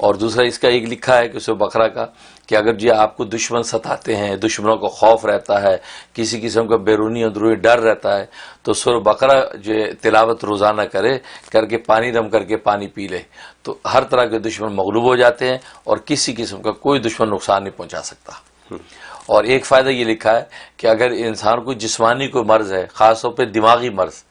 اور دوسرا اس کا ایک لکھا ہے کہ سورہ بقرہ کا کہ اگر جی آپ کو دشمن ستاتے ہیں، دشمنوں کو خوف رہتا ہے، کسی قسم کا بیرونی اندرونی ڈر رہتا ہے، تو سورہ بقرہ جو تلاوت روزانہ کر کے پانی دم کر کے پانی پی لے، تو ہر طرح کے دشمن مغلوب ہو جاتے ہیں اور کسی قسم کا کوئی دشمن نقصان نہیں پہنچا سکتا۔ اور ایک فائدہ یہ لکھا ہے کہ اگر انسان کو جسمانی کوئی مرض ہے، خاص طور پہ دماغی مرض،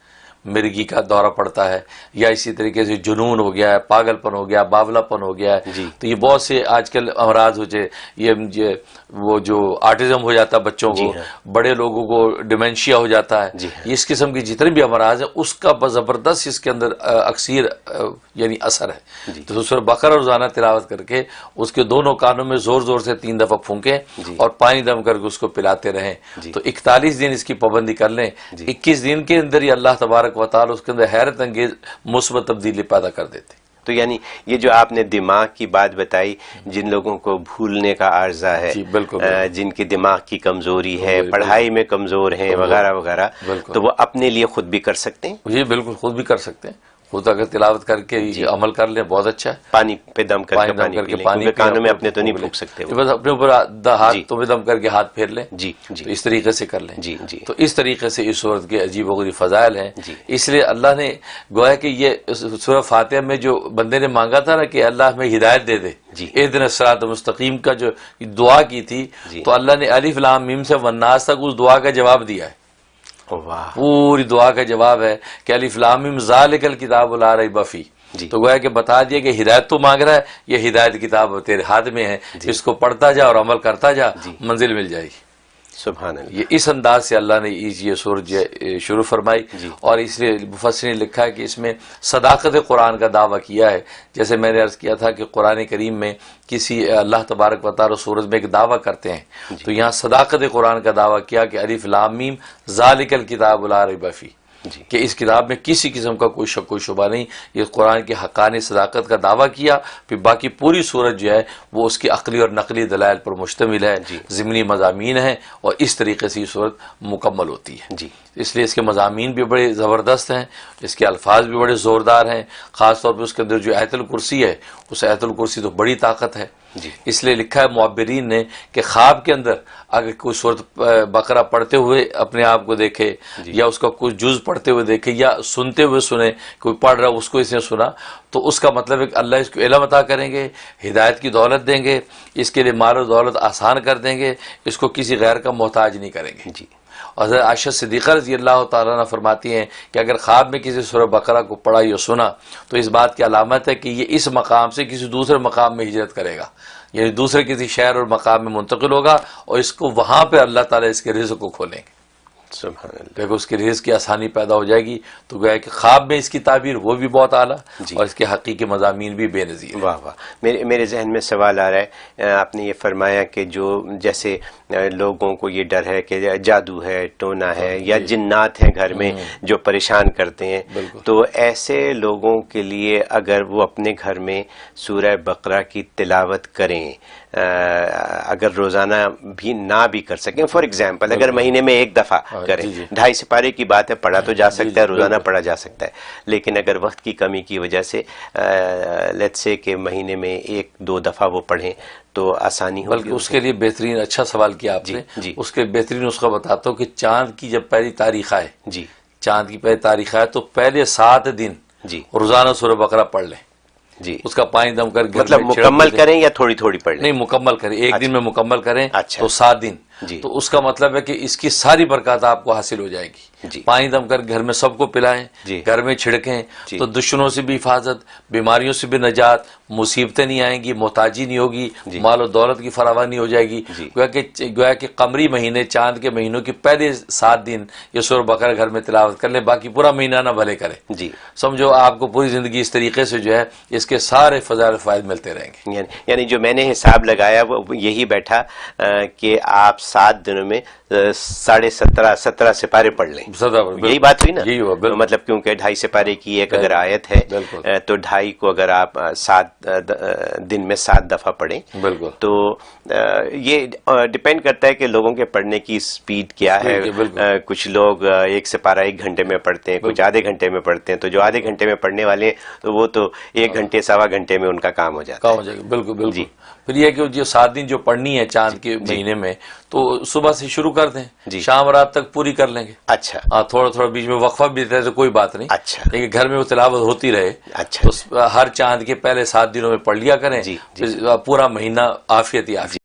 مرگی کا دورہ پڑتا ہے یا اسی طریقے سے جنون ہو گیا ہے، پاگل پن ہو گیا، باولا پن ہو گیا ہے، تو یہ بہت سے آج کل امراض ہو جائے، یہ وہ جو آٹزم ہو جاتا ہے بچوں کو، بڑے لوگوں کو ڈیمینشیا ہو جاتا ہے، اس قسم کی جتنے بھی امراض ہیں اس کا زبردست اس کے اندر اکثیر یعنی اثر ہے۔ تو سورہ بقرہ روزانہ تلاوت کر کے اس کے دونوں کانوں میں زور زور سے 3 دفعہ پھونکیں اور پانی دم کر کے اس کو پلاتے رہیں، تو 41 دن اس کی پابندی کر لیں، 21 دن کے اندر ہی اللہ تبارک و تعالی اس کے اندر حیرت انگیز مثبت تبدیلی پیدا کر دیتے۔ تو یعنی یہ جو آپ نے دماغ کی بات بتائی، جن لوگوں کو بھولنے کا عارضہ ہے، جن کی دماغ کی کمزوری ہے، پڑھائی میں کمزور ہیں وغیرہ وغیرہ، تو وہ اپنے لیے خود بھی کر سکتے ہیں؟ جی بالکل، خود بھی کر سکتے ہیں، خود اگر تلاوت کر کے عمل کر لیں بہت اچھا ہے۔ پانی پہ دم کر کے پانی کانوں میں اپنے تو نہیں پھونک سکتے، بس اپنے اوپر ہاتھ میں دم کر کے ہاتھ پھیر لیں، تو اس طریقے سے کر لیں۔ تو اس طریقے سے اس سورت کے عجیب و غریب فضائل ہیں، اس لیے اللہ نے گویا کہ یہ سورہ فاتحہ میں جو بندے نے مانگا تھا نا کہ اللہ ہمیں ہدایت دے دے، اہدنا الصراط المستقیم کا جو دعا کی تھی، تو اللہ نے الف لام میم سے والناس تک اس دعا کا جواب دیا ہے۔ پوری دعا کا جواب ہے کہ الف لام میم ذالک الکتاب لا ریب فیہ، تو گویا کہ بتا دیا کہ ہدایت تو مانگ رہا ہے، یہ ہدایت کتاب تیرے ہاتھ میں ہے، اس کو پڑھتا جا اور عمل کرتا جا، منزل مل جائے گی۔ سبحان اللہ۔ یہ اس انداز سے اللہ نے یہ سورج شروع فرمائی، اور اس لیے مفسرین نے لکھا ہے کہ اس میں صداقت قرآن کا دعویٰ کیا ہے، جیسے میں نے عرض کیا تھا کہ قرآن کریم میں کسی اللہ تبارک و تعالی سورج میں ایک دعویٰ کرتے ہیں، تو یہاں صداقت قرآن کا دعویٰ کیا کہ الف لام میم ذالک الکتاب لا ریب فیہ، کہ اس کتاب میں کسی قسم کا کوئی شک کوئی شبہ نہیں، یہ قرآن کی حقانی صداقت کا دعویٰ کیا۔ پھر باقی پوری سورت جو ہے وہ اس کی عقلی اور نقلی دلائل پر مشتمل ہے، ضمنی مضامین ہیں، اور اس طریقے سے یہ سورت مکمل ہوتی ہے۔ اس لیے اس کے مضامین بھی بڑے زبردست ہیں، اس کے الفاظ بھی بڑے زوردار ہیں، خاص طور پہ اس کے اندر جو آیت الکرسی ہے، اس آیت الکرسی تو بڑی طاقت ہے۔ اس لیے لکھا ہے معبرین نے کہ خواب کے اندر اگر کوئی سورت بقرہ پڑھتے ہوئے اپنے آپ کو دیکھے، یا اس کا کوئی جز پڑھتے ہوئے دیکھے، یا سنتے ہوئے سنے، کوئی پڑھ رہا اس کو اس نے سنا، تو اس کا مطلب ہے کہ اللہ اس کو علم عطا کریں گے، ہدایت کی دولت دیں گے، اس کے لیے مال و دولت آسان کر دیں گے، اس کو کسی غیر کا محتاج نہیں کریں گے۔ اور حضرت عائشہ صدیقہ رضی اللہ تعالیٰ عنہ فرماتی ہیں کہ اگر خواب میں کسی سورہ بقرہ کو پڑھا یا سنا تو اس بات کی علامت ہے کہ یہ اس مقام سے کسی دوسرے مقام میں ہجرت کرے گا، یعنی دوسرے کسی شہر اور مقام میں منتقل ہوگا، اور اس کو وہاں پہ اللہ تعالیٰ اس کے رزق کو کھولیں گے، سبحان اللہ، دیکھو اس کے رزق کی آسانی پیدا ہو جائے گی۔ تو گویا کہ خواب میں اس کی تعبیر وہ بھی بہت اعلیٰ، اور اس کے حقیقی مضامین بھی بے نظیر۔ واہ واہ، میرے ذہن میں سوال آ رہا ہے، آپ نے یہ فرمایا کہ جو جیسے لوگوں کو یہ ڈر ہے کہ جادو ہے، ٹونا ہے، یا جنات ہیں گھر میں جو پریشان کرتے ہیں، تو ایسے لوگوں کے لیے اگر وہ اپنے گھر میں سورہ بقرہ کی تلاوت کریں، اگر روزانہ بھی نہ بھی کر سکیں، فار ایگزامپل اگر مہینے میں ایک دفعہ کریں، 2.5 سپارے کی بات ہے، پڑھا تو جا سکتا ہے، روزانہ پڑھا جا سکتا ہے، لیکن اگر وقت کی کمی کی وجہ سے لیٹس سے کہ مہینے میں 1-2 دفعہ وہ پڑھیں تو آسانی ہوگی۔ بلکہ اس کے لیے بہترین، اچھا سوال کیا آپ نے، اس کے بہترین نسخہ بتاتا ہوں کہ چاند کی جب پہلی تاریخ آئے، چاند کی پہلی تاریخ آئے تو پہلے 7 دن روزانہ سورہ بقرہ پڑھ لیں، اس کا پانی دم کر مطلب مکمل کریں یا تھوڑی تھوڑی پڑھ لیں؟ نہیں، مکمل کریں، ایک دن میں مکمل کریں تو 7 دن، تو اس کا مطلب ہے کہ اس کی ساری برکات آپ کو حاصل ہو جائے گی۔ پانی دم کر گھر میں سب کو پلائیں، گھر میں چھڑکیں، تو دشمنوں سے بھی حفاظت، بیماریوں سے بھی نجات، مصیبتیں نہیں آئیں گی، محتاجی نہیں ہوگی، مال و دولت کی فراوانی ہو جائے گی۔ گویا کہ قمری مہینے، چاند کے مہینوں کے پہلے 7 دن یہ سورہ بقرہ گھر میں تلاوت کر لیں، باقی پورا مہینہ نہ بھلے کریں، سمجھو آپ کو پوری زندگی اس طریقے سے جو ہے اس کے سارے فضائل ملتے رہیں گے۔ یعنی جو میں نے حساب لگایا وہ یہی بیٹھا کہ آپ 7 دنوں میں 17.5 سپارے پڑھ لیں. یہی بات ہوئی نا. یہی ہوا بالکل. مطلب کیونکہ 2.5 سپارے کی ایک اگر آیت ہے تو 2.5 کو اگر آپ 7 دن میں 7 دفعہ پڑھیں بالکل. تو یہ ڈپینڈ کرتا ہے کہ لوگوں کے پڑھنے کی سپیڈ کیا ہے. کچھ لوگ 1 سپارہ 1 گھنٹے میں پڑھتے ہیں, کچھ آدھے گھنٹے میں پڑھتے ہیں. تو جو آدھے گھنٹے میں پڑھنے والے ہیں تو وہ تو 1 گھنٹے 1.25 گھنٹے میں ان کا کام ہو جاتا ہے. بالکل بالکل. پھر یہ کہ جو 7 دن جو پڑھنی ہے چاند کے مہینے میں تو صبح سے شروع کر دیں, شام رات تک پوری کر لیں گے. اچھا. ہاں, تھوڑا تھوڑا بیچ میں وقفہ بھی دیتا ہے تو کوئی بات نہیں. اچھا. لیکن گھر میں وہ تلاوت ہوتی رہے. اچھا. تو ہر چاند کے پہلے 7 دنوں میں پڑھ لیا کریں, پورا مہینہ عافیت ہی عافیت.